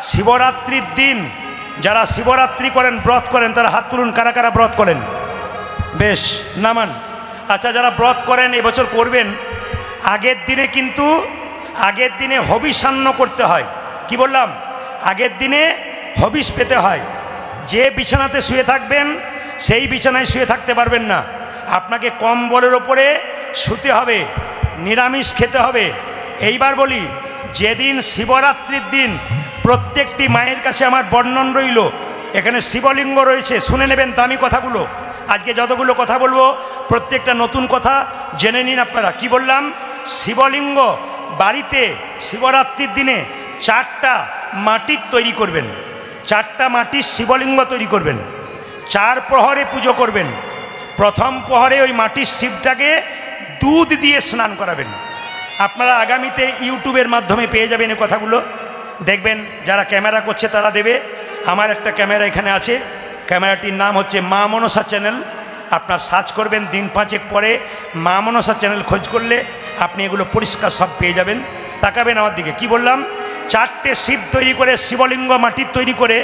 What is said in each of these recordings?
শিবরাত্রির দিন যারা শিবরাত্রি করেন, ব্রত করেন, তারা হাত তুলুন। কারা কারা ব্রত করেন? বেশ, নামান। আচ্ছা, যারা ব্রত করেন এবছর করবেন, আগের দিনে হবিষান্ন করতে হয়। কি বললাম? আগের দিনে হবিষ পেতে হয়। যে বিছানাতে শুয়ে থাকবেন সেই বিছানায় শুয়ে থাকতে পারবেন না, আপনাকে কম্বলের ওপরে শুতে হবে, নিরামিষ খেতে হবে। এইবার বলি, যেদিন শিবরাত্রির দিন প্রত্যেকটি মায়ের কাছে আমার বর্ণন রইল, এখানে শিবলিঙ্গ রয়েছে, শুনে নেবেন দামি কথাগুলো। আজকে যতগুলো কথা বলবো প্রত্যেকটা নতুন কথা জেনে নিন আপনারা। কি বললাম? শিবলিঙ্গ বাড়িতে শিবরাত্রির দিনে 4টা মাটির তৈরি করবেন, 4টা মাটির শিবলিঙ্গ তৈরি করবেন, 4 প্রহরে পুজো করবেন। প্রথম প্রহরে ওই মাটির শিবটাকে দুধ দিয়ে স্নান করাবেন। আপনারা আগামীতে ইউটিউবের মাধ্যমে পেয়ে যাবেন এই কথাগুলো, দেখবেন। যারা ক্যামেরা করছে তারা দেবে। আমার একটা ক্যামেরা এখানে আছে, ক্যামেরাটির নাম হচ্ছে মা মনসা চ্যানেল। আপনার সার্চ করবেন, দিন 5 পরে মা মনসা চ্যানেল খোঁজ করলে আপনি এগুলো পরিষ্কার সব পেয়ে যাবেন। তাকাবেন আমার দিকে। কি বললাম? 4টে শিব তৈরি করে, শিবলিঙ্গ মাটির তৈরি করে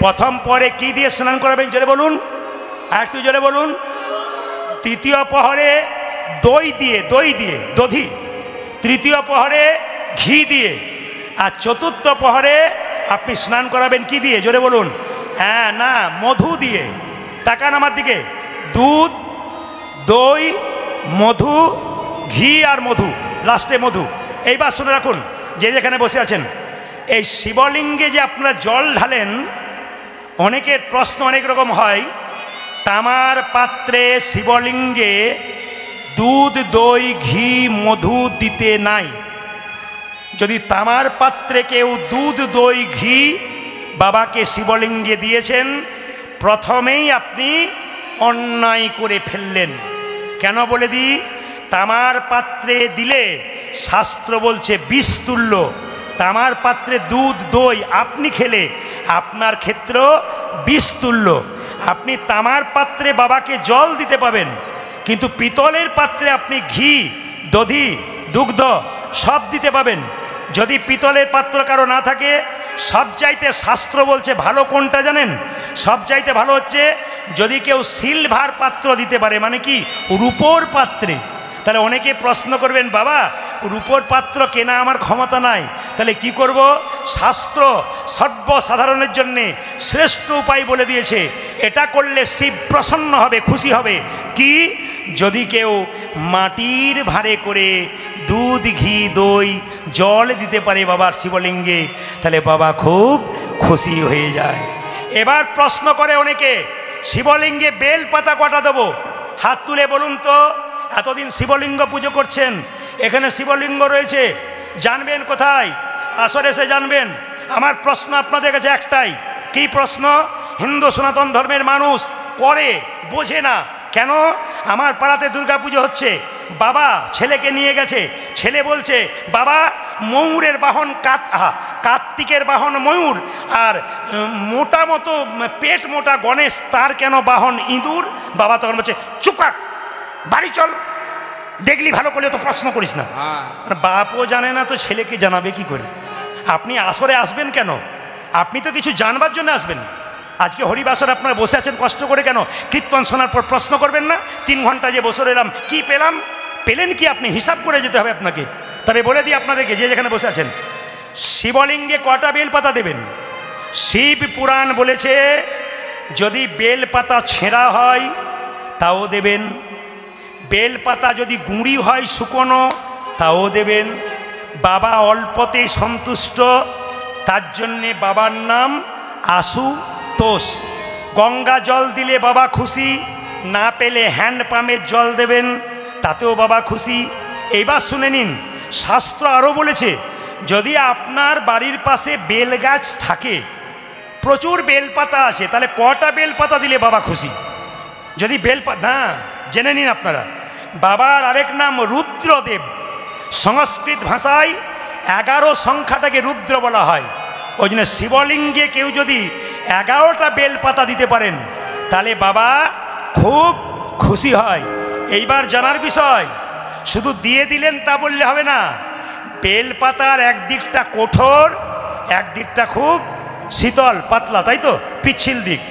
প্রথম পরে কি দিয়ে স্নান করাবেন? জোরে বলুন, আর একটু জোরে বলুন। তৃতীয় প্রহরে দই দিয়ে দধি, তৃতীয় প্রহরে ঘি দিয়ে, আর চতুর্থ প্রহরে আপনি স্নান করাবেন কি দিয়ে? জোরে বলুন। হ্যাঁ, না, মধু দিয়ে। তাকান আমার দিকে। দুধ, দই, মধু, ঘি আর মধু, লাস্টে মধু। এইবার শুনে রাখুন, যে যেখানে বসে আছেন, এই শিবলিঙ্গে যে আপনারা জল ঢালেন, অনেকের প্রশ্ন অনেক রকম হয়। তামার পাত্রে শিবলিঙ্গে দুধ, দই, ঘি, মধু দিতে নাই। যদি তামার পাত্রে কেউ দুধ, দই, ঘি বাবাকে শিবলিঙ্গে দিয়েছেন, প্রথমেই আপনি অন্যায় করে ফেললেন। কেন বলে দিই? তামার পাত্রে দিলে শাস্ত্র বলছে বিষ তুল্য। তামার পাত্রে দুধ, দই আপনি খেলে আপনার ক্ষেত্র বিষ তুল্য। আপনি তামার পাত্রে বাবাকে জল দিতে পাবেন, কিন্তু পিতলের পাত্রে আপনি ঘি, দধি, দুগ্ধ সব দিতে পাবেন। যদি পিতলের পাত্র কারো না থাকে, সবচাইতে শাস্ত্র বলছে ভালো কোনটা জানেন? সবচাইতে ভালো হচ্ছে যদি কেউ সিলভার পাত্র দিতে পারে, মানে কি রূপোর পাত্রে। তাহলে অনেকে প্রশ্ন করবেন, বাবা রূপোর পাত্র কেনা আমার ক্ষমতা নাই, তাহলে কি করব? শাস্ত্র সর্বসাধারণের জন্যে শ্রেষ্ঠ উপায় বলে দিয়েছে। এটা করলে শিব প্রসন্ন হবে, খুশি হবে। কি? যদি কেউ মাটির ভাঁড়ে করে দুধ, ঘি, দই, জল দিতে পারে বাবার শিবলিঙ্গে, তাহলে বাবা খুব খুশি হয়ে যায়। এবার প্রশ্ন করে অনেকে, শিবলিঙ্গে বেল পাতা কটা দেবো? হাত তুলে বলুন তো। এতদিন শিবলিঙ্গ পুজো করছেন, এখানে শিবলিঙ্গ রয়েছে, জানবেন কোথায়? আসরে এসে জানবেন। আমার প্রশ্ন আপনাদের কাছে একটাই। কি প্রশ্ন? হিন্দু সনাতন ধর্মের মানুষ করে, বোঝে না কেন? আমার পাড়াতে দুর্গা পুজো হচ্ছে, বাবা ছেলেকে নিয়ে গেছে, ছেলে বলছে বাবা ময়ূরের বাহন কার্তিকের বাহন ময়ূর, আর মোটা মতো পেট মোটা গণেশ, তার কেন বাহন ইঁদুর? বাবা তখন বলছে চুপকার, বাড়ি চল, দেখলি ভালো করলে তো প্রশ্ন করিস না। বাপও জানে না তো ছেলেকে জানাবে কি করে? আপনি আসরে আসবেন কেন? আপনি তো কিছু জানবার জন্য আসবেন। আজকে হরিবাসর আপনারা বসে আছেন কষ্ট করে কেন? কীর্তন শোনার পর প্রশ্ন করবেন না? 3 ঘন্টা যে বসে এলাম, কি পেলাম? পেলেন কি? আপনি হিসাব করে যেতে হবে আপনাকে। তবে বলে দিই আপনাদেরকে, যে যেখানে বসে আছেন, শিবলিঙ্গে কটা বেলপাতা দেবেন? শিব পুরাণ বলেছে যদি বেলপাতা ছেঁড়া হয় তাও দেবেন, বেলপাতা যদি গুঁড়ি হয় শুকনো তাও দেবেন। বাবা অল্পতে সন্তুষ্ট, তার জন্যে বাবার নাম আশুতোষ। গঙ্গা জল দিলে বাবা খুশি, না পেলে হ্যান্ড পাম্পের জল দেবেন, তাতেও বাবা খুশি। এইবার শুনে নিন, শাস্ত্র আরও বলেছে যদি আপনার বাড়ির পাশে বেল গাছ থাকে, প্রচুর বেলপাতা আছে, তাহলে কটা বেলপাতা দিলে বাবা খুশি? যদি বেলপাতা না জেনে নিন আপনারা, বাবার আরেক নাম রুদ্রদেব। সংস্কৃত ভাষায় 11 সংখ্যাটাকে রুদ্র বলা হয়। ওই জন্য শিবলিঙ্গে কেউ যদি 11টা বেলপাতা দিতে পারেন তাহলে বাবা খুব খুশি হয়। এইবার জানার বিষয়, শুধু দিয়ে দিলেন তা বললে হবে না। বেলপাতার একদিকটা কঠোর, একদিকটা খুব শীতল পাতলা, তাই তো, পিচ্ছিল দিক।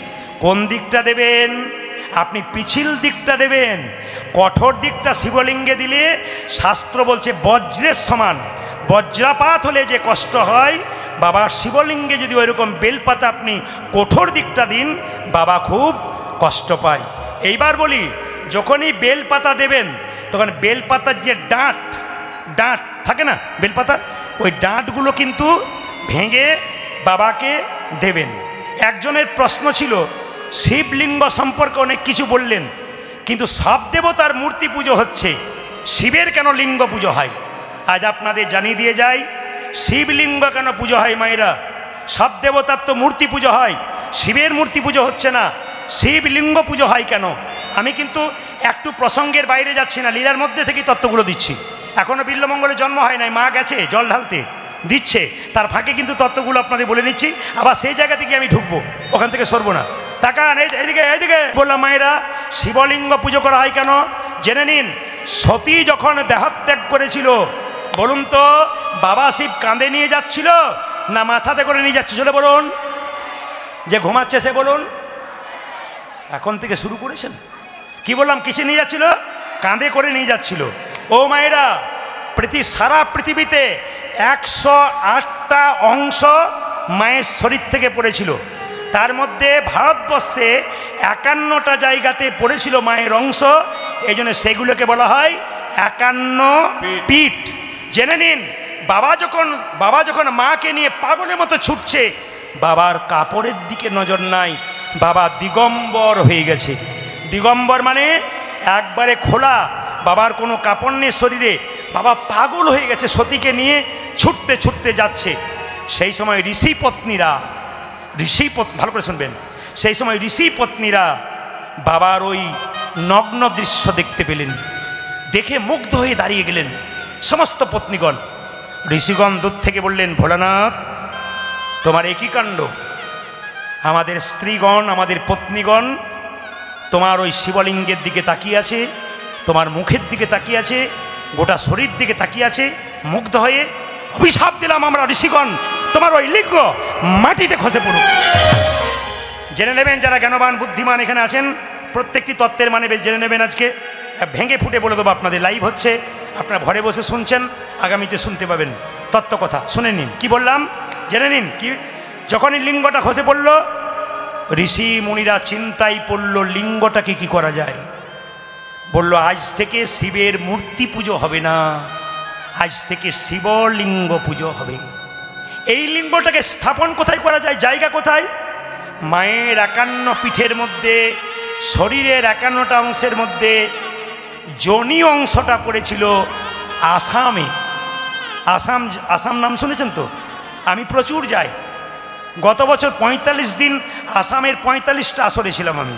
কোন দিকটা দেবেন? আপনি পিছিল দিকটা দেবেন। কঠোর দিকটা শিবলিঙ্গে দিলে শাস্ত্র বলছে বজ্রের সমান, বজ্রাপাত হলে যে কষ্ট হয়, বাবার শিবলিঙ্গে যদি ওইরকম বেলপাতা আপনি কঠোর দিকটা দিন, বাবা খুব কষ্ট পায়। এইবার বলি, যখনই বেলপাতা দেবেন তখন বেলপাতার যে ডাঁট থাকে না বেলপাতার, ওই ডাঁটগুলো কিন্তু ভেঙে বাবাকে দেবেন। একজনের প্রশ্ন ছিল, শিবলিঙ্গ সম্পর্কে অনেক কিছু বললেন, কিন্তু সব দেবতার মূর্তি পুজো হচ্ছে, শিবের কেন লিঙ্গ পুজো হয়? আজ আপনাদের জানিয়ে দিয়ে যাই, শিবলিঙ্গ কেন পুজো হয় মায়েরা। সব দেবতার তো মূর্তি পুজো হয়, শিবের মূর্তি পুজো হচ্ছে না, শিবলিঙ্গ পুজো হয় কেন? আমি কিন্তু একটু প্রসঙ্গের বাইরে যাচ্ছি না, লীলার মধ্যে থেকে তত্ত্বগুলো দিচ্ছি। এখনও বিল্লমঙ্গলের জন্ম হয় নাই, মা গেছে জল ঢালতে, দিচ্ছে, তার ফাঁকে কিন্তু তত্ত্বগুলো আপনাদের বলে নিচ্ছি। আবার সেই জায়গা থেকে আমি ঢুকবো, ওখান থেকে সরবো না। তাকান এইদিকে বললাম, মায়েরা শিবলিঙ্গ পুজো করা হয় কেন জেনে নিন। সতী যখন দেহত্যাগ করেছিল, বলুন তো, বাবা শিব কাঁধে নিয়ে যাচ্ছিল না মাথাতে করে নিয়ে যাচ্ছিল? বলুন, যে ঘুমাচ্ছে সে বলুন। এখন থেকে শুরু করেছেন? কি বললাম, কিসে নিয়ে যাচ্ছিল? কাঁধে করে নিয়ে যাচ্ছিল। ও মায়েরা, সারা পৃথিবীতে 108টা অংশ মায়ের শরীর থেকে পড়েছিল, তার মধ্যে ভারতবর্ষে 51টা জায়গাতে পড়েছিল মায়ের অংশ, এই জন্য সেগুলোকে বলা হয় 51 পীঠ। জেনে নিন, বাবা যখন মাকে নিয়ে পাগলের মতো ছুটছে, বাবার কাপড়ের দিকে নজর নাই, বাবা দিগম্বর হয়ে গেছে। দিগম্বর মানে একবারে খোলা, বাবার কোনো কাপড় নেই শরীরে, বাবা পাগল হয়ে গেছে, সতীকে নিয়ে ছুটতে ছুটতে যাচ্ছে। সেই সময় ঋষি পত্নীরা, ভালো করে শুনবেন, সেই সময় ঋষি পত্নীরা বাবার ওই নগ্ন দৃশ্য দেখতে পেলেন, দেখে মুগ্ধ হয়ে দাঁড়িয়ে গেলেন সমস্ত পত্নীগণ। ঋষিগণ দূর থেকে বললেন, ভোলানাথ, তোমার একই কাণ্ড, আমাদের স্ত্রীগণ, আমাদের পত্নীগণ তোমার ওই শিবলিঙ্গের দিকে তাকিয়ে আছে, তোমার মুখের দিকে তাকিয়ে আছে, গোটা শরীর দিকে তাকিয়ে আছে, মুগ্ধ হয়ে অভিশাপ দিলাম আমরা ঋষিগণ, তোমার ওই লিঙ্গ মাটিতে খসে পড়ুক। জেনে নেবেন, যারা জ্ঞানবান বুদ্ধিমান এখানে আছেন, প্রত্যেকটি তত্ত্বের মানে জেনে নেবেন। আজকে ভেঙে ফুটে বলে দেবো, আপনাদের লাইভ হচ্ছে, আপনারা ঘরে বসে শুনছেন, আগামীতে শুনতে পাবেন তত্ত্ব কথা। শুনে নিন কি বললাম, জেনে নিন। কি, যখনই লিঙ্গটা খসে পড়ল, ঋষি মুনিরা চিন্তায় পড়ল, লিঙ্গটাকে কি করা যায়। বলল, আজ থেকে শিবের মূর্তি পুজো হবে না, আজ থেকে শিবলিঙ্গ পুজো হবে। এই লিঙ্গটাকে স্থাপন কোথায় করা যায়, জায়গা কোথায়? মায়ের 51 পীঠের মধ্যে, শরীরের 51টা অংশের মধ্যে যোনি অংশটা পড়েছিল আসামে। আসাম নাম শুনেছেন তো? আমি প্রচুর যাই, গত বছর 45 দিন আসামের 45টা আসরে ছিলাম আমি।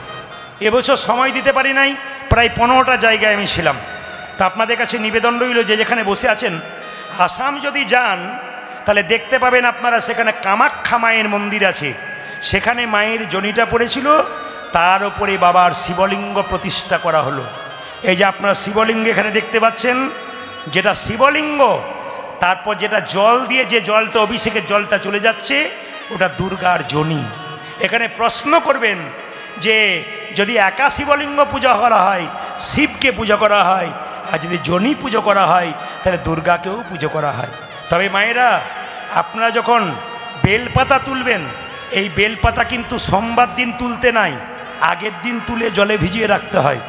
এবছর সময় দিতে পারি নাই, প্রায় 15টা জায়গায় আমি ছিলাম। তা আপনাদের কাছে নিবেদন রইল, যে যেখানে বসে আছেন, আসাম যদি যান তাহলে দেখতে পাবেন আপনারা সেখানে কামাখ্যা মায়ের মন্দির আছে, সেখানে মায়ের জনিটা পড়েছিল, তার উপরে বাবার শিবলিঙ্গ প্রতিষ্ঠা করা হলো। এই যে আপনারা শিবলিঙ্গ এখানে দেখতে পাচ্ছেন, যেটা শিবলিঙ্গ, তারপর যেটা জল দিয়ে যে জলটা অভিষেকের জলটা চলে যাচ্ছে, ওটা দুর্গার জনি। এখানে প্রশ্ন করবেন যে যদি একা শিবলিঙ্গ পূজা করা হয়, শিবকে পূজা করা হয়, আর যদি জনি পুজো করা হয়, তাহলে দুর্গাকেও পুজো করা হয়। তবে মায়েরা, আপনারা যখন বেলপাতা তুলবেন, এই বেলপাতা কিন্তু সোমবার দিন তুলতে নাই, আগের দিন তুলে জলে ভিজিয়ে রাখতে হয়।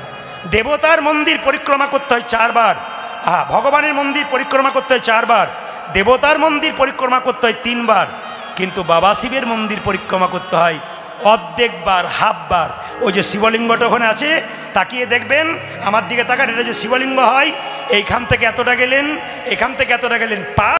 দেবতার মন্দির পরিক্রমা করতে হয় 4 বার, ভগবানের মন্দির পরিক্রমা করতে হয় 4 বার, দেবতার মন্দির পরিক্রমা করতে হয় 3 বার, কিন্তু বাবা শিবের মন্দির পরিক্রমা করতে হয় অর্ধেক বার, হাফ বার। ওই যে শিবলিঙ্গটা ওখানে আছে, তাকিয়ে দেখবেন, আমার দিকে তাকান, এটা যে শিবলিঙ্গ হয়, এইখান থেকে এতটা গেলেন, এখান থেকে এতটা গেলেন, পা